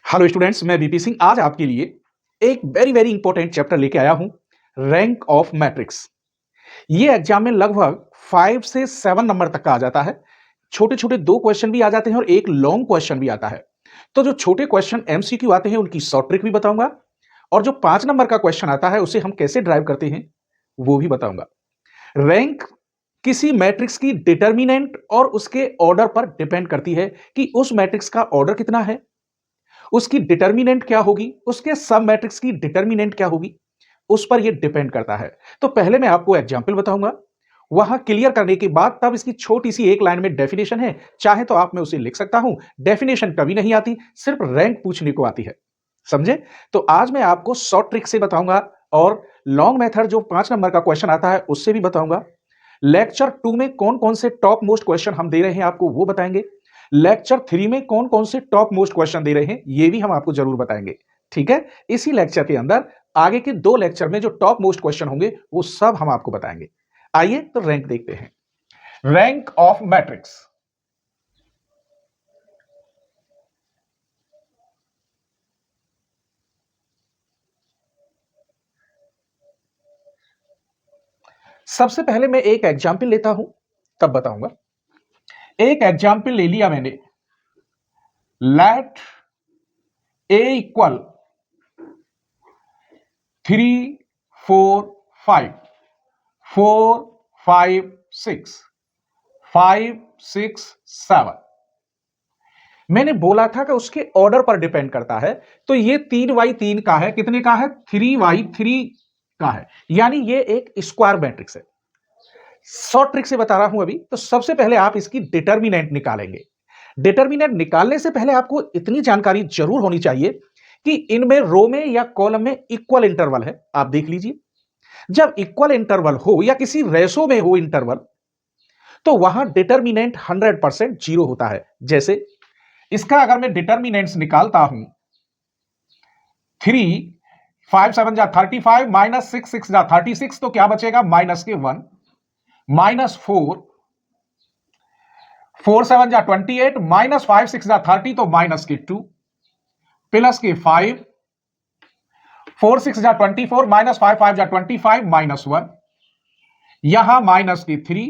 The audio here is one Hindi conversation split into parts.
हेलो स्टूडेंट्स, मैं बीपी सिंह आज आपके लिए एक वेरी इंपॉर्टेंट चैप्टर लेके आया हूं, रैंक ऑफ मैट्रिक्स। ये एग्जाम में लगभग 5 से 7 नंबर तक का आ जाता है। छोटे छोटे 2 क्वेश्चन भी आ जाते हैं और एक लॉन्ग क्वेश्चन भी आता है। तो जो छोटे क्वेश्चन एमसीक्यू आते हैं उनकी शॉर्ट ट्रिक भी बताऊंगा और जो 5 नंबर का क्वेश्चन आता है उसे हम कैसे ड्राइव करते हैं वो भी बताऊंगा। रैंक किसी मैट्रिक्स की डिटर्मिनेंट और उसके ऑर्डर पर डिपेंड करती है कि उस मैट्रिक्स का ऑर्डर कितना है, उसकी डिटर्मिनेंट क्या होगी, उसके सब मैट्रिक्स की डिटर्मिनेंट क्या होगी, उस पर यह डिपेंड करता है। तो पहले मैं आपको एग्जांपल बताऊंगा, वहां क्लियर करने के बाद तब इसकी छोटी सी एक लाइन में डेफिनेशन है, चाहे तो आप मैं उसे लिख सकता हूं। डेफिनेशन कभी नहीं आती, सिर्फ रैंक पूछने को आती है, समझे? तो आज मैं आपको शॉर्ट ट्रिक से बताऊंगा और लॉन्ग मेथड जो 5 नंबर का क्वेश्चन आता है उससे भी बताऊंगा। लेक्चर 2 में कौन कौन से टॉप मोस्ट क्वेश्चन हम दे रहे हैं आपको वो बताएंगे। लेक्चर 3 में कौन कौन से टॉप मोस्ट क्वेश्चन दे रहे हैं ये भी हम आपको जरूर बताएंगे। ठीक है, इसी लेक्चर के अंदर आगे के 2 लेक्चर में जो टॉप मोस्ट क्वेश्चन होंगे वो सब हम आपको बताएंगे। आइए तो रैंक देखते हैं। Rank of matrix. सबसे पहले मैं एक एग्जाम्पल लेता हूं तब बताऊंगा। एक एग्जाम्पल ले लिया मैंने, लेट ए इक्वल 3 4 5 4 5 6 5 6 7। मैंने बोला था कि उसके ऑर्डर पर डिपेंड करता है, तो ये 3x3 का है, कितने का है? 3x3 का है, यानी ये एक स्क्वायर मैट्रिक्स है। शॉर्ट ट्रिक से बता रहा हूं अभी। तो सबसे पहले आप इसकी डिटर्मिनेंट निकालेंगे। डिटर्मिनेंट निकालने से पहले आपको इतनी जानकारी जरूर होनी चाहिए कि इनमें रो में या कॉलम में इक्वल इंटरवल है। आप देख लीजिए, जब इक्वल इंटरवल हो या किसी रेशो में हो इंटरवल, तो वहां डिटर्मिनेंट 100% जीरो होता है। जैसे इसका अगर मैं डिटर्मिनेंट्स निकालता हूं, 3 5 7 जा 35 माइनस 6 6 जा 36, तो क्या बचेगा? माइनस के 1 माइनस 4 4 7 जा 28 माइनस 5 6 जा 30, तो माइनस के 2 प्लस के 5 4 6 जा 24 माइनस 5 5 जा 25 माइनस 1, यहां माइनस के 3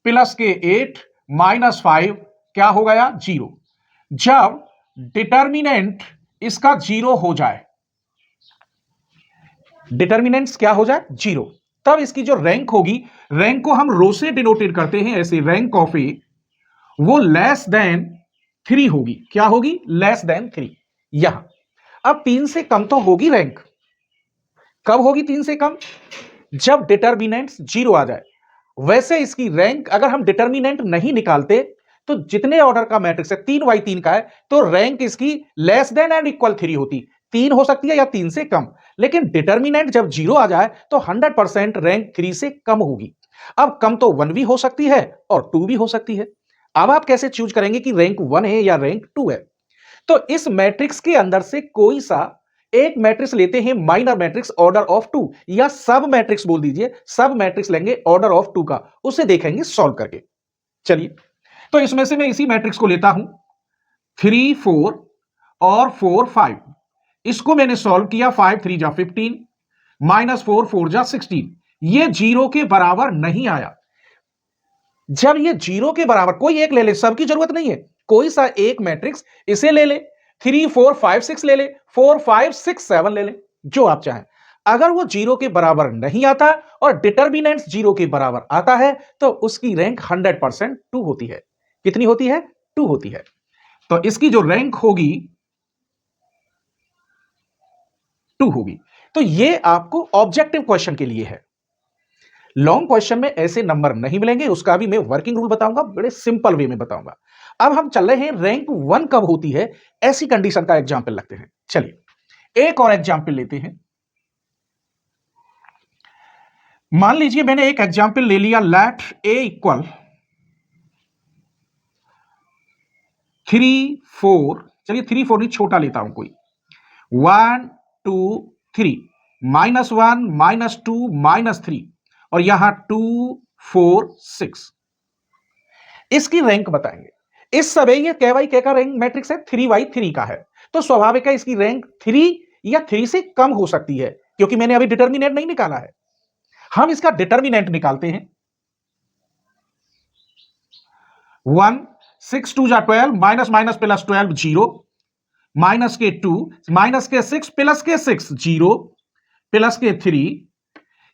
प्लस के 8 माइनस 5, क्या हो गया? 0। जब डिटर्मिनेंट इसका 0 हो जाए, डिटर्मिनेंट्स क्या हो जाए? 0, तब इसकी जो रैंक होगी, रैंक को हम रो से डिनोटेड करते हैं ऐसे, रैंक ऑफ ए वो लेस देन 3 होगी। क्या होगी? Less than 3। यहां अब 3 से कम तो होगी रैंक। कब होगी 3 से कम? जब डिटर्मिनेंट्स 0 आ जाए। वैसे इसकी रैंक अगर हम डिटर्मिनेंट नहीं निकालते तो जितने ऑर्डर का मैट्रिक्स है, 3x3 का है, तो रैंक इसकी लेस देन एंड इक्वल 3 होती। 3 हो सकती है या 3 से कम, लेकिन डिटर्मिनेंट जब 0 आ जाए तो 100% रैंक 3 से कम होगी। अब कम तो 1 भी हो सकती है और 2 भी हो सकती है। अब आप कैसे चूज करेंगे कि रैंक 1 है या रैंक 2 है? तो इस मैट्रिक्स के अंदर से कोई सा एक मैट्रिक्स लेते हैं, माइनर मैट्रिक्स ऑर्डर ऑफ 2, या सब मैट्रिक्स बोल दीजिए, सब मैट्रिक्स लेंगे ऑर्डर ऑफ 2 का, उसे देखेंगे सॉल्व करके। चलिए, तो इसमें से मैं इसी मैट्रिक्स को लेता हूं, 3 4 और 4 5। इसको मैंने सॉल्व किया, 5 3 जा 15 माइनस 4 4 जा 16। ये 0 के बराबर नहीं आया। जब ये 0 के बराबर, कोई एक ले ले, सबकी जरूरत नहीं है, कोई सा एक मैट्रिक्स इसे ले ले, 3 4 5 6 ले ले, 4 5 6 7 ले ले, जो आप चाहें। अगर वो 0 के बराबर नहीं आता और डिटर्मिनेंट्स 0 के बराबर आता है तो उसकी रैंक 100% 2 होती है। कितनी होती है? 2 होती है। तो इसकी जो रैंक होगी 2 होगी। तो ये आपको ऑब्जेक्टिव क्वेश्चन के लिए है। लॉन्ग क्वेश्चन में ऐसे नंबर नहीं मिलेंगे, उसका भी मैं वर्किंग रूल बताऊंगा, बड़े सिंपल वे में बताऊंगा। अब हम चल रहे हैं रैंक 1 कब होती है, ऐसी कंडीशन का एग्जांपल लगते हैं। चलिए एक और एग्जांपल लेते हैं। मान लीजिए मैंने एक एग्जांपल ले लिया, लेट ए इक्वल 3 4, चलिए 3 4 नहीं, छोटा लेता हूं कोई, 1 2 3 माइनस 1 माइनस 2 माइनस 3 और यहां 2 4 6। इसकी रैंक बताएंगे। इस समय ये k बाई k का रैंक मैट्रिक्स है 3 का है, तो स्वाभाविक है इसकी रैंक 3 या 3 से कम हो सकती है, क्योंकि मैंने अभी डिटर्मिनेंट नहीं निकाला है। हम इसका डिटर्मिनेंट निकालते हैं। 1 6 2 जा 12 माइनस माइनस प्लस 12 0 माइनस के 2 माइनस के 6 प्लस के 6 0 प्लस के 3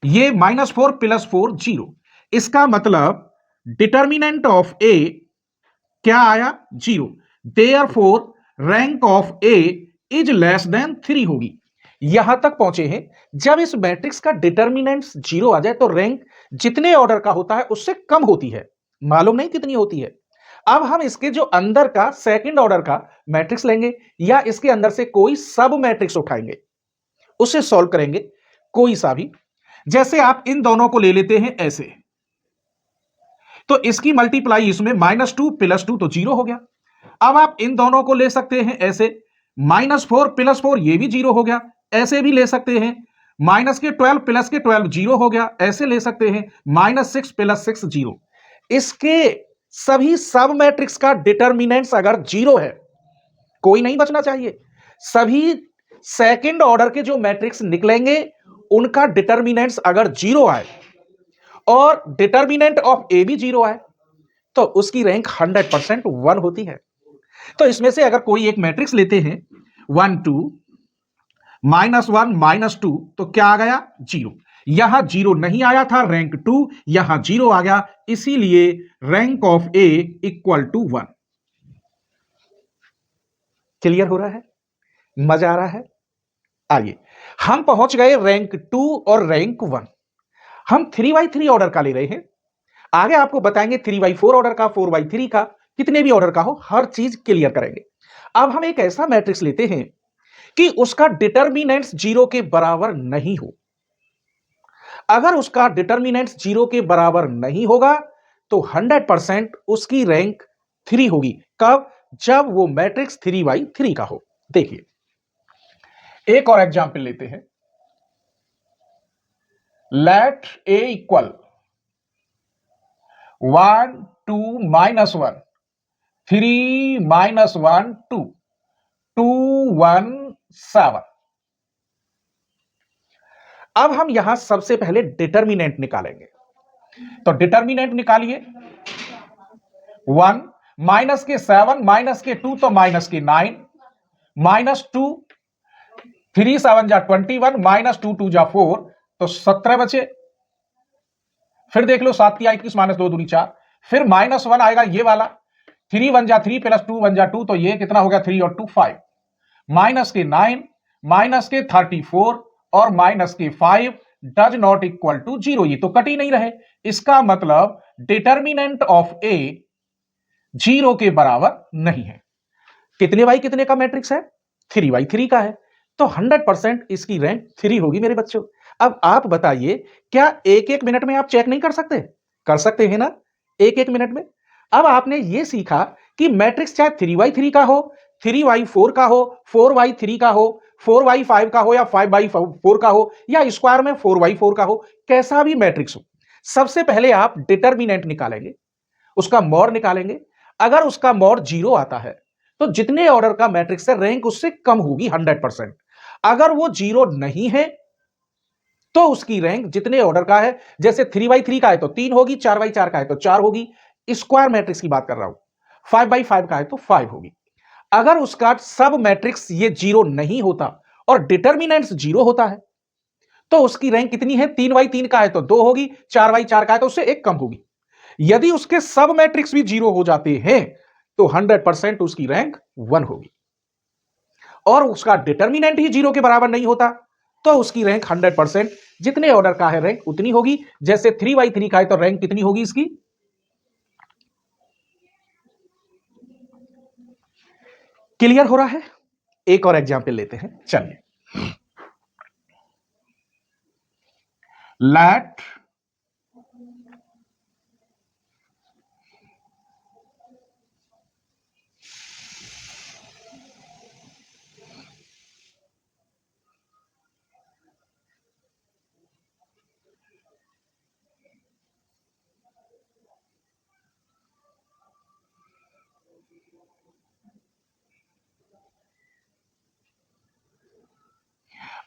ये -4 प्लस 4 0। इसका मतलब डिटर्मिनेंट ऑफ ए क्या आया 0। Therefore rank of A is less than 3 होगी। यहां तक पहुंचे हैं। जब इस मैट्रिक्स का डिटर्मिनेंट 0 आ जाए तो रैंक जितने ऑर्डर का होता है उससे कम होती है। मालूम नहीं कितनी होती है। अब हम इसके जो अंदर का सेकंड ऑर्डर का मैट्रिक्स लेंगे या इसके अंदर से कोई सब मैट्रिक्स उठाएंगे, उसे सॉल्व करेंगे कोई सा भी। जैसे आप इन दोनों को ले लेते हैं ऐसे, तो इसकी मल्टीप्लाई इसमें -2 प्लस 2 तो 0 हो गया। अब आप इन दोनों को ले सकते हैं ऐसे, -4 प्लस 4 ये भी 0 हो गया। ऐसे भी ले सकते हैं, माइनस के 12 प्लस के 12 0 हो गया। ऐसे ले सकते हैं, -6 प्लस 6 0। इसके सभी सब मैट्रिक्स का डिटर्मिनेंट्स अगर 0 है, कोई नहीं बचना चाहिए। सभी सेकंड ऑर्डर के जो मैट्रिक्स निकलेंगे उनका डिटर्मिनेंट्स अगर 0 आए और डिटर्मिनेंट ऑफ ए भी 0 आए तो उसकी रैंक 100% 1 होती है। तो इसमें से अगर कोई एक मैट्रिक्स लेते हैं 1 2 -1 -2 तो क्या आ गया 0। यहां 0 नहीं आया था, रैंक 2, यहां 0 आ गया, इसीलिए rank of A equal to 1। Clear हो रहा है? मजा आ रहा है? आइए हम पहुंच गए रैंक 2 और रैंक 1। हम 3x3 ऑर्डर का ले रहे हैं। आगे आपको बताएंगे 3x4 ऑर्डर का, 4x3 का, कितने भी ऑर्डर का हो, हर चीज क्लियर करेंगे। अब हम एक ऐसा मैट्रिक्स लेते हैं कि उसका डिटर्मिनेंट्स 0 के बराबर नहीं हो। अगर उसका डिटर्मिनेंट्स 0 के बराबर नहीं होगा तो 100% उसकी रैंक 3 होगी। कब? जब वो मैट्रिक्स 3x3 का हो। देखिए एक और एग्जाम्पल लेते हैं। लेट ए इक्वल 1 2 -1 3 -1 2 2 1 7। अब हम यहां सबसे पहले डिटर्मिनेंट निकालेंगे। तो डिटर्मिनेंट निकालिए। 1 माइनस के 7 माइनस के 2 तो माइनस के 9 -2 3 7 जा 21 -2 2 जा 4 तो 17 बचे। फिर देख लो 7 की 21 -2 दूनी 4। फिर -1 आएगा ये वाला, 3 1 जा 3 प्लस 2 1 जा 2 तो ये कितना हो गया 3 और 2 5। माइनस के 9 माइनस के 34 और माइनस के 5 डज नॉट इक्वल टू 0। ये तो कट ही नहीं रहे। इसका मतलब डिटर्मिनेंट ऑफ ए 0 के बराबर नहीं है। कितने बाई कितने का मैट्रिक्स है? 3x3 का है, तो 100% इसकी रैंक 3 होगी मेरे बच्चों। अब आप बताइए, क्या एक एक मिनट में आप चेक नहीं कर सकते? कर सकते हैं ना, एक एक मिनट में। अब आपने यह सीखा कि मैट्रिक्स चाहे 3x3 का हो, 3x4 का हो, 4x3 का हो, 4x5 का हो या 5x4 का हो या स्क्वायर में 4x4 का हो, कैसा भी मैट्रिक्स हो, सबसे पहले आप डिटर्मिनेंट निकालेंगे, उसका मॉड निकालेंगे। अगर उसका मॉड 0 आता है तो जितने ऑर्डर का मैट्रिक्स है रैंक उससे कम होगी 100%। अगर वो 0 नहीं है तो उसकी रैंक जितने ऑर्डर का है, जैसे 3x3 का है तो 3 होगी, 4x4 का है तो 4 होगी, स्क्वायर मैट्रिक्स की बात कर रहा हूं, 5x5 का है तो 5 होगी। अगर उसका सब मैट्रिक्स ये 0 नहीं होता और डिटर्मिनेंट्स 0 होता है तो उसकी रैंक कितनी है? 3x3 का है तो 2 होगी, 4x4 का है तो उससे 1 कम होगी। यदि उसके सब मैट्रिक्स भी 0 हो जाते हैं तो 100% उसकी रैंक 1 होगी। और उसका डिटर्मिनेंट ही 0 के बराबर नहीं होता तो उसकी रैंक 100% जितने ऑर्डर का है रैंक उतनी होगी। जैसे 3x3 का है तो रैंक कितनी होगी इसकी? क्लियर हो रहा है? एक और एग्जाम्पल लेते हैं, चलिए। लेट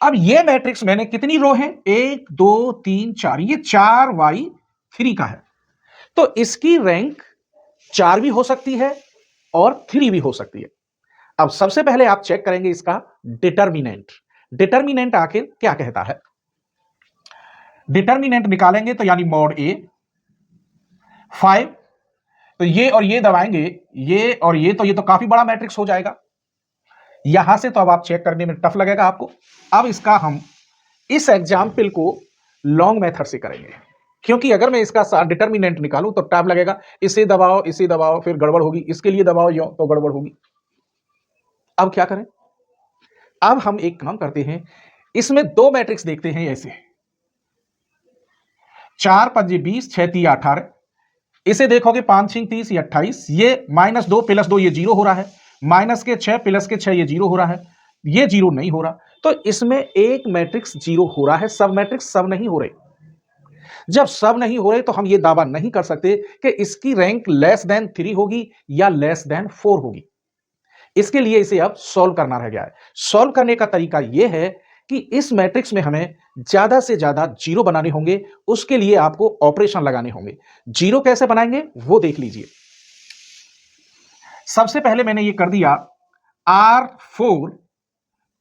अब ये मैट्रिक्स मैंने कितनी रो है, 1 2 3 4, ये 4y3 का है, तो इसकी रैंक 4 भी हो सकती है और 3 भी हो सकती है। अब सबसे पहले आप चेक करेंगे इसका डिटर्मिनेंट। डिटर्मिनेंट आखिर क्या कहता है, डिटर्मिनेंट निकालेंगे तो यानी मॉड ए 5, तो ये और ये दबाएंगे, ये और ये तो काफी बड़ा मैट्रिक्स हो जाएगा। यहां से तो अब आप चेक करने में टफ लगेगा आपको। अब इसका हम इस एग्जाम्पल को लॉन्ग मेथड से करेंगे, क्योंकि अगर मैं इसका डिटर्मिनेंट निकालूं तो टाइम लगेगा। इसे दबाओ फिर गड़बड़ होगी, इसके लिए दबाओ यो तो गड़बड़ होगी। अब क्या करें, अब हम एक काम करते हैं, इसमें दो मैट्रिक्स देखते हैं ऐसे 4 पंजे 20 6 3 18, इसे देखोगे 5 6 30 ये 28, ये -2 + 2 ये 0 हो रहा है, माइनस के 6 + के 6 ये 0 हो रहा है, ये 0 नहीं हो रहा, तो इसमें एक मैट्रिक्स 0 हो रहा है, सब मैट्रिक्स सब नहीं हो रहे। जब सब नहीं हो रहे तो हम ये दावा नहीं कर सकते कि इसकी रैंक <3 होगी या <4 होगी। इसके लिए इसे अब सॉल्व करना रह गया है। सॉल्व करने का तरीका यह है कि इस मैट्रिक्स में हमें ज्यादा से ज्यादा 0 बनाने होंगे, उसके लिए आपको ऑपरेशन लगाने होंगे। 0 कैसे बनाएंगे वो देख लीजिए। सबसे पहले मैंने ये कर दिया R4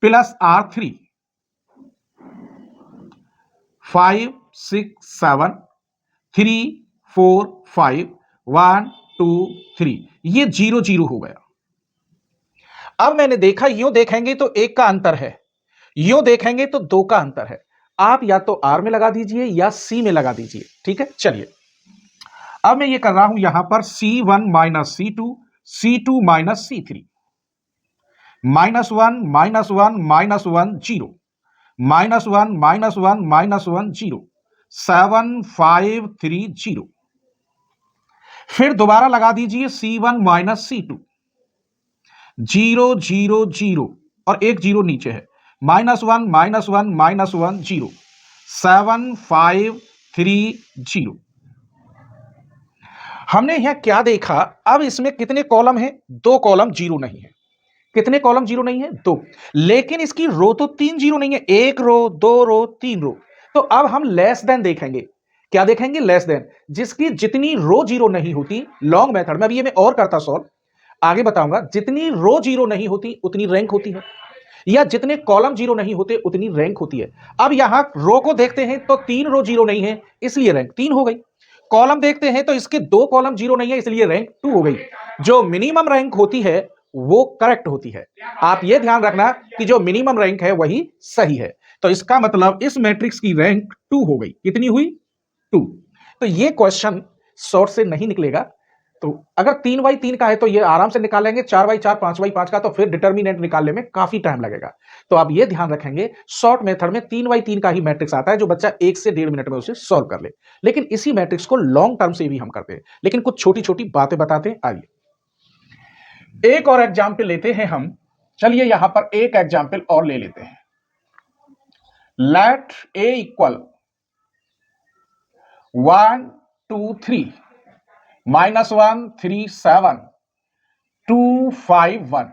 + R3, 5 6 7 3 4 5 1 2 3, ये 0 0 हो गया। अब मैंने देखा यूं देखेंगे तो 1 का अंतर है, यूं देखेंगे तो 2 का अंतर है। आप या तो R में लगा दीजिए या C में लगा दीजिए, ठीक है। चलिए अब मैं ये कर रहा हूं यहां पर C1 - C2 C2 - C3, -1 -1 -1 0, -1 -1 -1 0, 7 5 3 0। फिर दोबारा लगा दीजिए C1 - C2, 0 0 0 और एक 0 नीचे है, -1 -1 -1 0, 7 5 3 0। हमने यहां क्या देखा, अब इसमें कितने कॉलम हैं, 2 कॉलम 0 नहीं है। कितने कॉलम 0 नहीं है, 2, लेकिन इसकी रो तो 3 0 नहीं है, 1 रो 2 रो 3 रो। तो अब हम लेस देन देखेंगे, क्या देखेंगे, लेस देन, जिसकी जितनी रो 0 नहीं होती लॉन्ग मेथड में, अभी ये मैं और करता सॉल्व आगे बताऊंगा, जितनी रो 0 नहीं होती उतनी रैंक होती है, या जितने कॉलम 0 नहीं होते उतनी रैंक होती है। अब यहां रो को देखते हैं तो 3 रो 0 नहीं है, इसलिए रैंक 3 हो गई। कॉलम देखते हैं तो इसके 2 कॉलम 0 नहीं है, इसलिए रैंक 2 हो गई। जो मिनिमम रैंक होती है वो करेक्ट होती है। आप यह ध्यान रखना कि जो मिनिमम रैंक है वही सही है। तो इसका मतलब इस मैट्रिक्स की रैंक 2 हो गई। कितनी हुई, 2। तो ये क्वेश्चन शॉर्ट से नहीं निकलेगा। तो अगर 3x3 का है तो ये आराम से निकालेंगे, 4x4 5x5 का तो फिर डिटर्मिनेंट निकालने में काफी टाइम लगेगा। तो आप ये ध्यान रखेंगे शॉर्ट मेथड में 3x3 का ही मैट्रिक्स आता है, जो बच्चा 1 से 1.5 मिनट में उसे सॉल्व कर ले। लेकिन इसी मैट्रिक्स को लॉन्ग टर्म से भी हम करते हैं, लेकिन कुछ छोटी छोटी बातें बताते हैं। आइए एक और एग्जाम्पल लेते हैं हम। चलिए यहां पर एक एग्जाम्पल और ले लेते हैं। लेट a इक्वल 1 2 3 -1 3 7 2 5 1,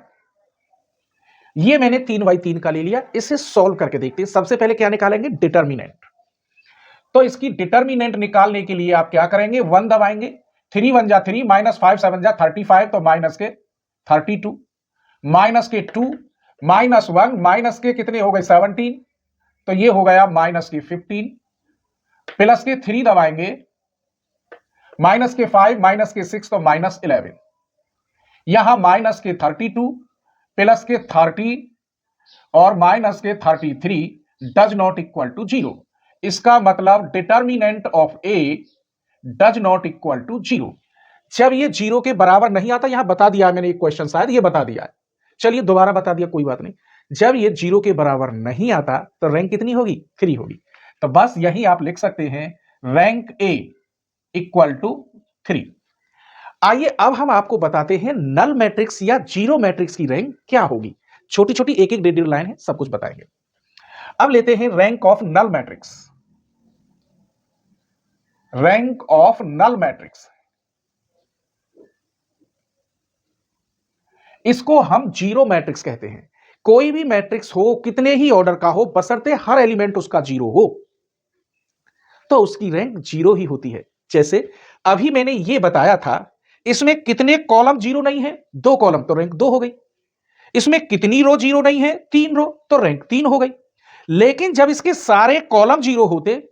ये मैंने 3x3 का ले लिया। इसे सॉल्व करके देखते हैं। सबसे पहले क्या निकालेंगे, डिटर्मिनेंट। तो इसकी डिटर्मिनेंट निकालने के लिए आप क्या करेंगे, 1 दबाएंगे, 3 1 जा 3, -5 7 जा 35, तो माइनस के 32, माइनस के 2, -1 माइनस के कितने हो गए 17, तो ये हो गया माइनस के 15, प्लस के 3 दबाएंगे, माइनस के 5 माइनस के 6, तो -11, यहां माइनस के 32 प्लस के 30 और माइनस के 33 डज नॉट इक्वल टू 0। इसका मतलब determinant of A does not equal to 0। जब ये 0 के बराबर नहीं आता, यहां बता दिया मैंने एक क्वेश्चन, शायद ये बता दिया है, चलिए दोबारा बता दिया, कोई बात नहीं। जब ये 0 के बराबर नहीं आता तो रैंक कितनी होगी, 3 होगी। तो बस यही आप लिख सकते हैं, रैंक ए इक्वल टू 3। आइए अब हम आपको बताते हैं नल मैट्रिक्स या जीरो मैट्रिक्स की रैंक क्या होगी। छोटी छोटी एक एक डेढ़ लाइन है, सब कुछ बताएंगे। अब लेते हैं rank of null matrix. Rank of null matrix, इसको हम जीरो मैट्रिक्स कहते हैं। कोई भी मैट्रिक्स हो, कितने ही ऑर्डर का हो, बशर्ते हर एलिमेंट उसका जीरो हो, तो उसकी रैंक जीरो ही होती है। जैसे अभी मैंने यह बताया था, इसमें कितने कॉलम जीरो नहीं है, 2 कॉलम, तो रैंक 2 हो गई। इसमें कितनी रो जीरो नहीं है, 3 रो, तो रैंक 3 हो गई। लेकिन जब इसके सारे कॉलम जीरो होते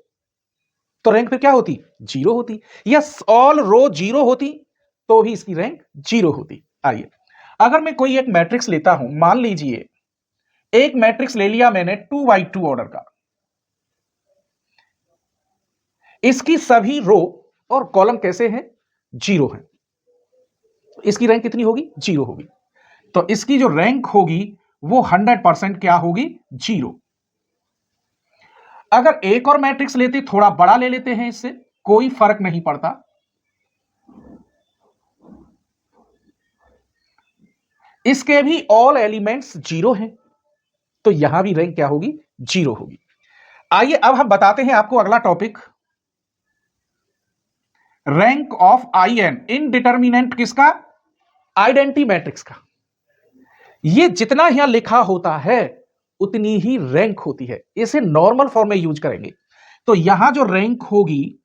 तो रैंक फिर क्या होती, जीरो होती। या ऑल रो जीरो होती तो भी इसकी रैंक जीरो होती। आइए, अगर मैं कोई एक मैट्रिक्स लेता हूं, मान लीजिए एक मैट्रिक्स ले लिया मैंने 2x2 ऑर्डर का, इसकी सभी रो और कॉलम कैसे हैं, जीरो हैं, इसकी रैंक कितनी होगी, जीरो होगी। तो इसकी जो रैंक होगी वो 100% क्या होगी, जीरो। अगर एक और मैट्रिक्स लेते, थोड़ा बड़ा ले लेते हैं, इससे कोई फर्क नहीं पड़ता, इसके भी ऑल एलिमेंट्स जीरो हैं, तो यहां भी रैंक क्या होगी, जीरो होगी। आइए अब हम बताते हैं आपको अगला topic, rank of I N, in determinant किसका, आइडेंटिटी मैट्रिक्स का। यह जितना यहां लिखा होता है उतनी ही रैंक होती है। इसे नॉर्मल फॉर्म में यूज करेंगे तो यहां जो रैंक होगी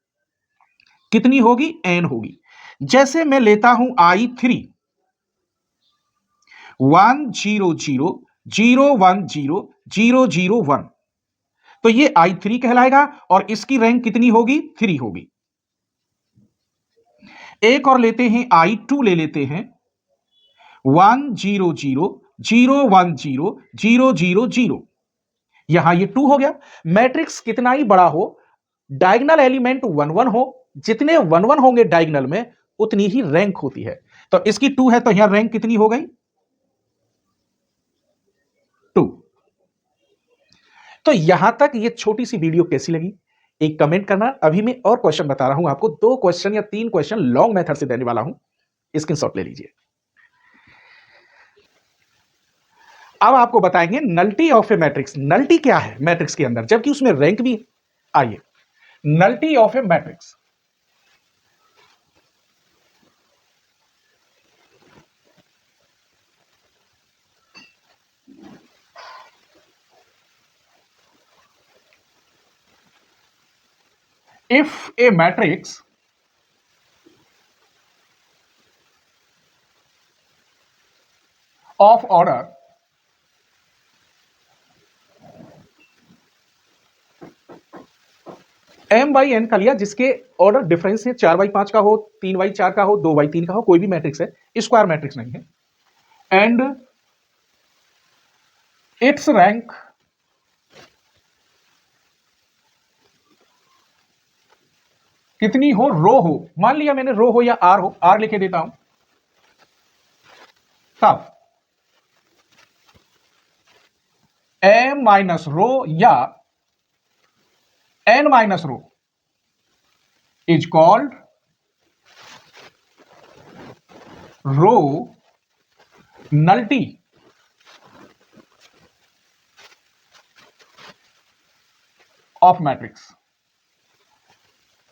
कितनी होगी, एन होगी। जैसे मैं लेता हूं I3 100001001, तो ये I3 कहलाएगा और इसकी रैंक कितनी होगी, 3 होगी। एक और लेते हैं, I2 ले लेते हैं 100001000, यहां ये 2 हो गया। मैट्रिक्स कितना ही बड़ा हो, डायगोनल एलिमेंट 1 1 हो, जितने 1 1 होंगे डायगोनल में उतनी ही रैंक होती है। तो इसकी 2 है तो यहां रैंक कितनी हो गई, 2। तो यहां तक ये छोटी सी वीडियो कैसी लगी, एक कमेंट करना। अभी मैं और क्वेश्चन बता रहा हूं आपको, 2 क्वेश्चन या 3 क्वेश्चन लॉन्ग मेथड से देने वाला हूं, स्क्रीनशॉट ले लीजिए। अब आपको बताएंगे nullity of A matrix. Nullity क्या है मैट्रिक्स के अंदर, जबकि उसमें रैंक भी है। आइए, nullity of A matrix, if a matrix of order m/n का लिया, जिसके ऑर्डर डिफरेंस है 4/5 का हो, 3/4 का हो, 2/3 का हो, कोई भी मैट्रिक्स है, स्क्वायर मैट्रिक्स नहीं है, एंड इट्स रैंक कितनी हो, रो हो, मान लिया मैंने रो हो या आर हो, आर लिखे देता हूं, तब m माइनस रो या n minus row is called row nullity of matrix,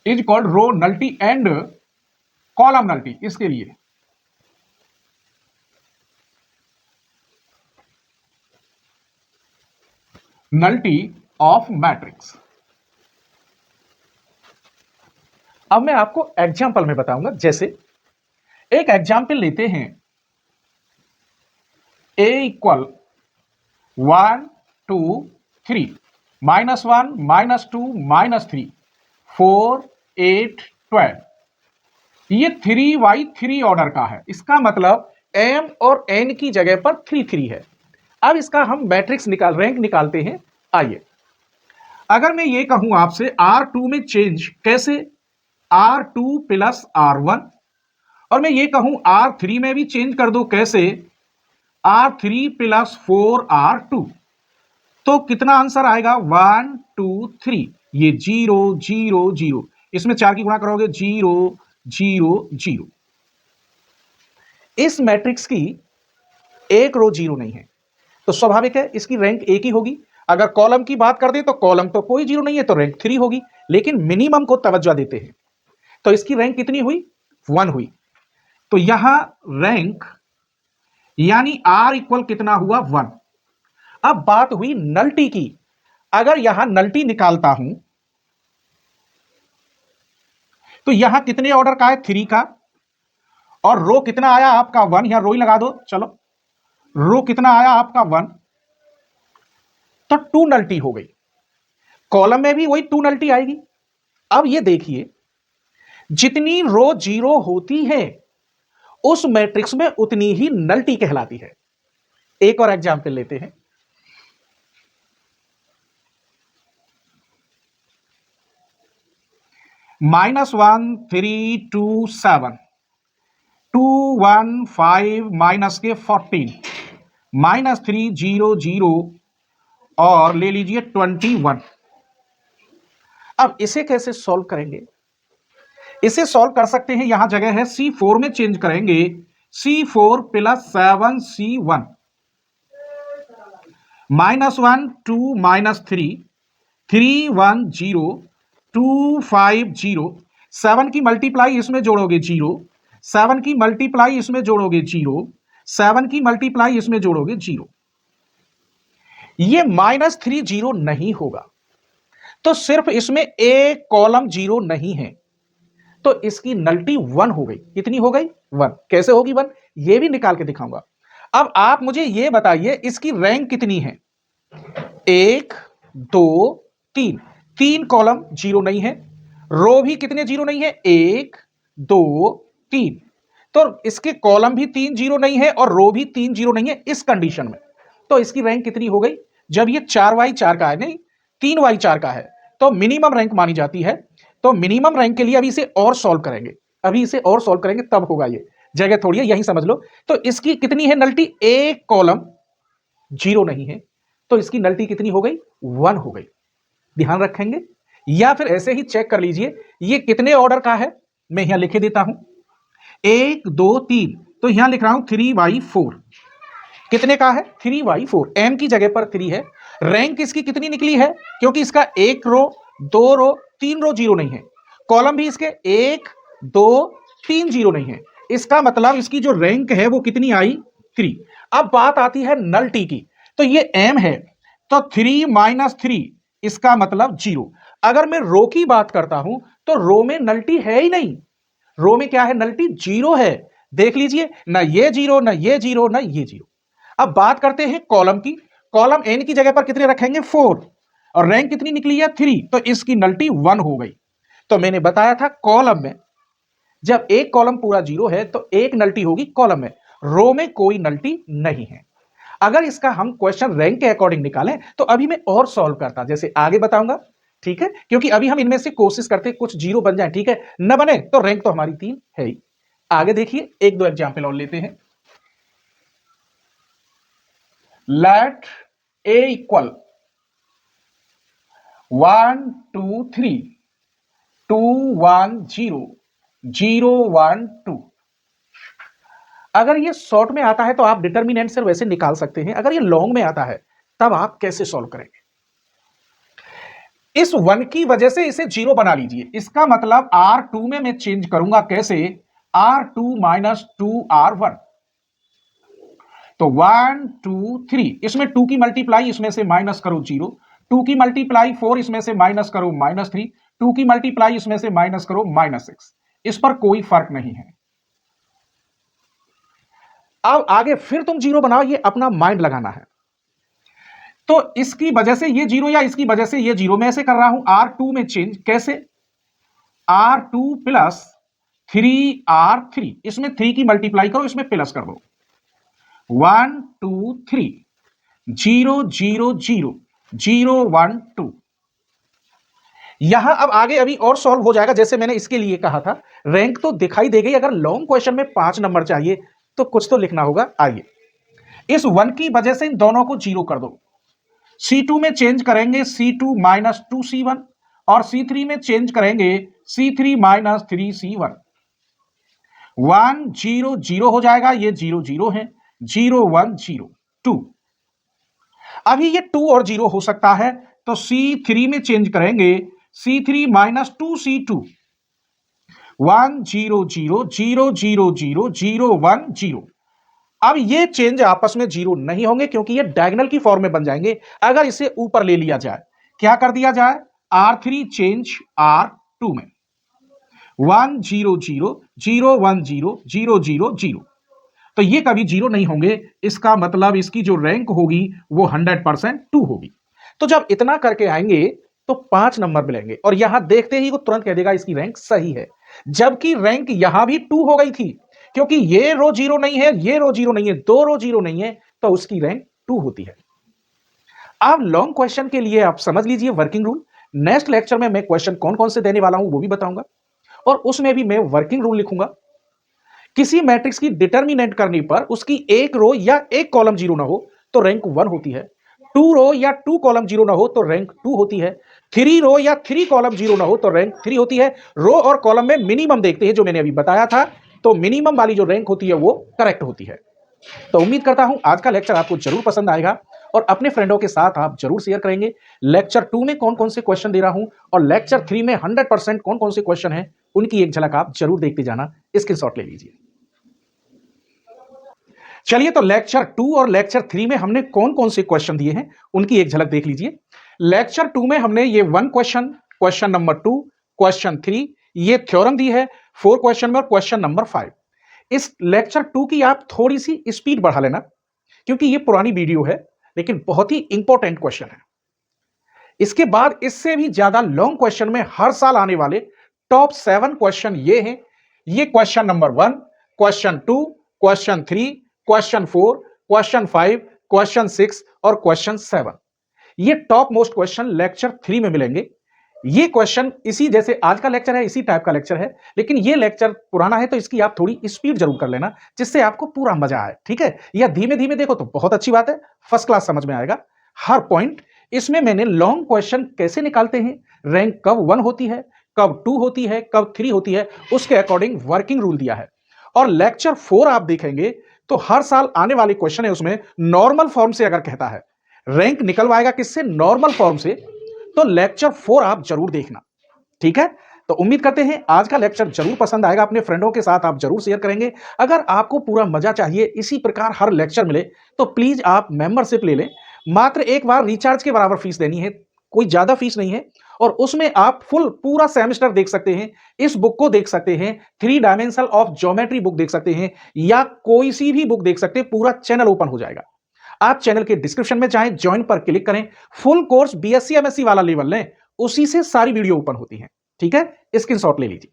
is called row nullity and column nullity. इसके लिए नल्टी ऑफ मैट्रिक्स। अब मैं आपको एग्जाम्पल में बताऊंगा। जैसे एक एग्जाम्पल लेते हैं, a इक्वल 1 2 3 -1 -2 -3 4 8 12, ये 3/3 ऑर्डर का है। इसका मतलब m और n की जगह पर 3 3 है। अब इसका हम मैट्रिक्स रैंक निकालते हैं। आइए, अगर मैं ये कहूं आपसे R2 में चेंज कैसे, R2 प्लस R1, और मैं ये कहूं R3 में भी चेंज कर दो कैसे, R3 प्लस 4R2, तो कितना आंसर आएगा, 1 2 3, ये 0 0 0, इसमें 4 की गुणा करोगे 0 0 0। इस मैट्रिक्स की एक रो जीरो नहीं है, तो स्वाभाविक है इसकी रैंक एक ही होगी। अगर कॉलम की बात कर दे तो कॉलम तो कोई जीरो नहीं है, तो रैंक 3 होगी। लेकिन मिनिमम को तवज्जो देते हैं, तो इसकी रैंक कितनी हुई, 1 हुई। तो यहां रैंक यानी R इक्वल कितना हुआ 1। अब बात हुई नल्टी की। अगर यहां नल्टी निकालता हूं तो यहां कितने ऑर्डर का है 3 का, और रो कितना आया आपका 1, यहां रो ही लगा दो चलो, रो कितना आया आपका 1, तो 2 नल्टी हो गई। कॉलम में भी वही 2 नल्टी आएगी। अब ये देखिए, जितनी रो 0 होती है उस मैट्रिक्स में उतनी ही नल्टी कहलाती है। एक और एग्जाम्पल लेते हैं। -1 3 2 7 2 1 5 माइनस के 14 -3 0 0 और ले लीजिए 21। अब इसे कैसे सॉल्व करेंगे? इसे सॉल्व कर सकते हैं, यहां जगह है C4 में चेंज करेंगे, C4 + 7C1 -1 2 -3 3 1 0 2 5 0। 7 की मल्टीप्लाई इसमें जोड़ोगे 0, 7 की मल्टीप्लाई इसमें जोड़ोगे 0, 7 की मल्टीप्लाई इसमें जोड़ोगे 0। ये -3 0 नहीं होगा, तो सिर्फ इसमें एक कॉलम 0 नहीं है, तो इसकी नल्टी 1 हो गई। कितनी हो गई? 1। कैसे होगी 1? ये भी निकाल के दिखाऊंगा। अब आप मुझे ये बताइए इसकी रैंक कितनी है? 1 2 3। 3 कॉलम 0 नहीं है, रो भी कितने 0 नहीं है? 1 2 3। तो इसके कॉलम भी 3 0 नहीं है और रो भी 3 0 नहीं है इस कंडीशन में। तो इसकी रैंक कितनी हो गई? जब ये 4y4 का है, नहीं 3y4 का है, तो मिनिमम रैंक मानी जाती है। तो मिनिमम रैंक के लिए अभी इसे और सॉल्व करेंगे, अभी इसे और सॉल्व करेंगे तब होगा। ये जगह थोड़ी है, यही समझ लो। तो इसकी कितनी है नल्टी? एक कॉलम 0 नहीं है, तो इसकी नल्टी कितनी हो गई? 1 हो गई। ध्यान रखेंगे। या फिर ऐसे ही चेक कर लीजिए ये कितने ऑर्डर का है, मैं यहां लिखे देता हूं 1 2 3, तो यहां लिख रहा हूं 3/4। कितने का है? 3/4। m की जगह पर 3 है। रैंक इसकी कितनी निकली है? क्योंकि इसका 1 रो 2 रो 3 रो 0 नहीं है, कॉलम भी इसके 1 2 3 0 नहीं है, इसका मतलब इसकी जो रैंक है वो कितनी आई? 3। अब बात आती है नल्टी की। तो ये m है, तो 3 - 3 इसका मतलब 0। अगर मैं रो की बात करता हूं तो रो में नल्टी है ही नहीं। रो में क्या है? नल्टी 0 है। देख लीजिए, ना ये 0 ना ये 0 ना ये 0। अब बात करते हैं कॉलम की। कॉलम n की जगह पर कितने रखेंगे? 4, और रैंक कितनी निकली है? 3, तो इसकी नल्टी 1 हो गई। तो मैंने बताया था कॉलम में जब एक कॉलम पूरा 0 है तो एक नल्टी होगी कॉलम में, रो में कोई नल्टी नहीं है। अगर इसका हम क्वेश्चन रैंक के अकॉर्डिंग निकालें तो अभी मैं और सॉल्व करता, जैसे आगे बताऊंगा, ठीक है? क्योंकि अभी हम इनमें से कोशिश करते कुछ 0 बन जाए, ठीक है? न बने तो रैंक तो हमारी 3 है ही। आगे देखिए, एक दो एग्जाम्पल और लेते हैं। Let a equal 1 2 3 2 1 0 0 1 2। अगर ये शॉर्ट में आता है तो आप डिटर्मिनेंट से वैसे निकाल सकते हैं, अगर ये लॉन्ग में आता है तब आप कैसे सॉल्व करेंगे? इस 1 की वजह से इसे 0 बना लीजिए, इसका मतलब R2 में मैं चेंज करूंगा। कैसे? R2 - 2R1। तो 1 2 3, इसमें 2 की मल्टीप्लाई इसमें से माइनस करो 0, 2 की मल्टीप्लाई 4 इसमें से माइनस करो -3, 2 की मल्टीप्लाई इसमें से माइनस करो -6। इस पर कोई फर्क नहीं है। अब आगे फिर तुम 0 बनाओ, ये अपना माइंड लगाना है। तो इसकी वजह से ये 0 या इसकी वजह से ये 0, मैं ऐसे कर रहा हूं R2 में चेंज। कैसे? R2 + 3R3, इसमें 3 की मल्टीप्लाई करो, इसमें प्लस कर दो। 1 2 3 0 0 0 0 1 2। यहां अब आगे अभी और सॉल्व हो जाएगा, जैसे मैंने इसके लिए कहा था। रैंक तो दिखाई दे गई, अगर लॉन्ग क्वेश्चन में 5 नंबर चाहिए तो कुछ तो लिखना होगा। आइए, इस 1 की वजह से इन दोनों को 0 कर दो। C2 में चेंज करेंगे C2 - 2C1, और C3 में चेंज करेंगे C3 - 3C1। 1 0 0 हो जाएगा, ये 0 0 है, 0 1 0 2। अभी ये 2 और 0 हो सकता है, तो C3 में चेंज करेंगे C3 - 2C2। 1 0 0 0 0 0 0 1 0। अब ये चेंज आपस में जीरो नहीं होंगे क्योंकि ये डायगोनल की फॉर्म में बन जाएंगे अगर इसे ऊपर ले लिया जाए। क्या कर दिया जाए, R3 चेंज R2 में 1 0 0 0 1 0 0 0 0, तो ये कभी जीरो नहीं होंगे। इसका मतलब इसकी जो रैंक होगी वो 100% 2 होगी। तो जब इतना करके आएंगे तो 5 नंबर मिलेंगे और यहां देखते ही वो तुरंत कह देगा इसकी रैंक सही है, जबकि रैंक यहां भी 2 हो गई थी क्योंकि ये रो जीरो नहीं है, ये रो जीरो नहीं है, दो रो जीरो नहीं है, तो उसकी रैंक 2 होती है। अब लॉन्ग क्वेश्चन के लिए आप समझ लीजिए वर्किंग रूल। नेक्स्ट लेक्चर में मैं क्वेश्चन कौन कौन से देने वाला हूं वो भी बताऊंगा और उसमें भी मैं वर्किंग रूल लिखूंगा। किसी मैट्रिक्स की डिटर्मिनेंट करने पर उसकी एक रो या एक कॉलम जीरो ना हो तो रैंक 1 होती है, 2 रो या 2 कॉलम जीरो ना हो तो रैंक 2 होती है, 3 रो या 3 कॉलम जीरो ना हो तो रैंक 3 होती है। रो और कॉलम में मिनिमम देखते हैं जो मैंने अभी बताया था, तो मिनिमम वाली जो रैंक होती है वो करेक्ट होती है। तो उम्मीद करता हूं आज का लेक्चर आपको जरूर पसंद आएगा और अपने फ्रेंडों के साथ आप जरूर शेयर करेंगे। लेक्चर 2 में कौन कौन से क्वेश्चन दे रहा हूं और लेक्चर 3 में 100% कौन कौन से क्वेश्चन हैं उनकी एक झलक आप जरूर देखते जाना, स्क्रीनशॉट ले लीजिए। चलिए तो लेक्चर 2 और लेक्चर 3 में हमने कौन कौन से क्वेश्चन दिए हैं उनकी एक झलक देख लीजिए। लेक्चर 2 में हमने ये 1 क्वेश्चन, क्वेश्चन नंबर 2, क्वेश्चन 3, ये थ्योरम दी है 4 क्वेश्चन में और क्वेश्चन नंबर 5। इस लेक्चर 2 की आप थोड़ी सी स्पीड बढ़ा लेना क्योंकि ये पुरानी वीडियो है लेकिन बहुत ही इंपॉर्टेंट क्वेश्चन है। इसके बाद इससे भी ज्यादा लॉन्ग क्वेश्चन में हर साल आने वाले टॉप 7 क्वेश्चन ये हैं। ये question number 1, question 2, question 3, question 4, question 5, question 6 और क्वेश्चन 7, ये टॉप मोस्ट क्वेश्चन लेक्चर 3 में मिलेंगे। ये क्वेश्चन इसी जैसे आज का लेक्चर है इसी टाइप का लेक्चर है, लेकिन ये लेक्चर पुराना है तो इसकी आप थोड़ी स्पीड जरूर कर लेना जिससे आपको पूरा मजा आए, ठीक है। या धीमे धीमे देखो तो बहुत अच्छी बात है, फर्स्ट क्लास समझ में आएगा हर पॉइंट। इसमें मैंने लॉन्ग क्वेश्चन कैसे निकालते हैं, रैंक कब 1 होती है, कब 2 होती है, कब 3 होती है, उसके अकॉर्डिंग वर्किंग रूल दिया है। और लेक्चर 4 आप देखेंगे तो हर साल आने वाले क्वेश्चन है उसमें नॉर्मल फॉर्म से अगर कहता है रैंक निकलवाएगा किससे, नॉर्मल फॉर्म से, तो लेक्चर 4 आप जरूर देखना, ठीक है। तो उम्मीद करते हैं आज का लेक्चर जरूर पसंद आएगा, अपने फ्रेंडों के साथ आप जरूर शेयर करेंगे। अगर आपको पूरा मजा चाहिए, इसी प्रकार हर लेक्चर मिले, तो प्लीज आप मेंबरशिप ले लें। मात्र एक बार रिचार्ज के बराबर फीस देनी है, कोई ज्यादा फीस नहीं है और उसमें आप फुल पूरा सेमेस्टर देख सकते हैं। इस बुक को देख सकते हैं, 3 डायमेंशन ऑफ ज्योमेट्री बुक देख सकते हैं या कोई सी भी बुक देख सकते हैं, पूरा चैनल ओपन हो जाएगा। आप चैनल के डिस्क्रिप्शन में जाएं, ज्वाइन पर क्लिक करें, फुल कोर्स बीएससी एमएससी वाला लेवल लें, उसी से सारी वीडियो ओपन होती है, ठीक है। स्क्रीनशॉट ले लीजिए।